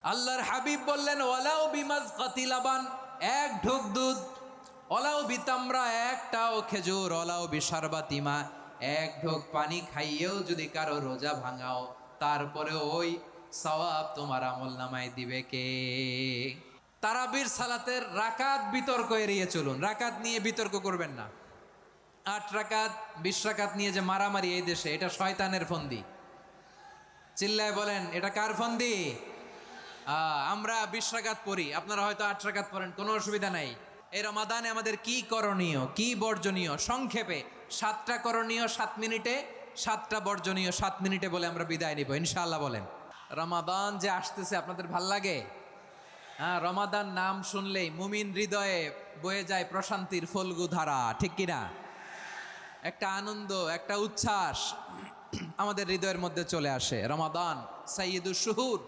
আল্লাহর হাবিব বললেন ওয়ালাউ বিমাজকাতি লাবান, এক ঢোক দুধ, ওয়ালাউ বিতামরা, একটাও খেজুর, ওয়ালাউ বিশারবাতিমা, এক ঢোক পানি খাইয়েও যদি কারো রোজা ভাঙাও, তারপরে ওই সওয়াব তোমার আমল নামায় দিবে কে? তারাবির সালাতের রাকাত বিতর্ক এড়িয়ে চলুন, রাকাত নিয়ে বিতর্ক করবেন না। 8 রাকাত 20 রাকাত নিয়ে যে মারামারি এই দেশে, এটা শয়তানের ফন্দি। চিল্লায় বলেন, এটা কার ফন্দি? আমরা 20 রাকাত পড়ি, আপনারা হয়তো 8 রাকাত পড়েন, কোনো অসুবিধা নাই। এই রমাদানে আমাদের কি করণীয়, কি বর্জনীয়, সংক্ষেপে 7টা করণীয় 7 মিনিটে, 7টা বর্জনীয় 7 মিনিটে বলে আমরা বিদায় নিব ইনশাআল্লাহ। বলেন, রমাদান যে আসতেছে আপনাদের ভাল লাগে? রমাদান নাম শুনলেই মুমিন হৃদয়ে বয়ে যায় প্রশান্তির ফল্গু ধারা, ঠিক কিনা? একটা আনন্দ, একটা উচ্ছ্বাস আমাদের হৃদয়ের মধ্যে চলে আসে। রমাদান সাইয়্যিদুশ শুহুর,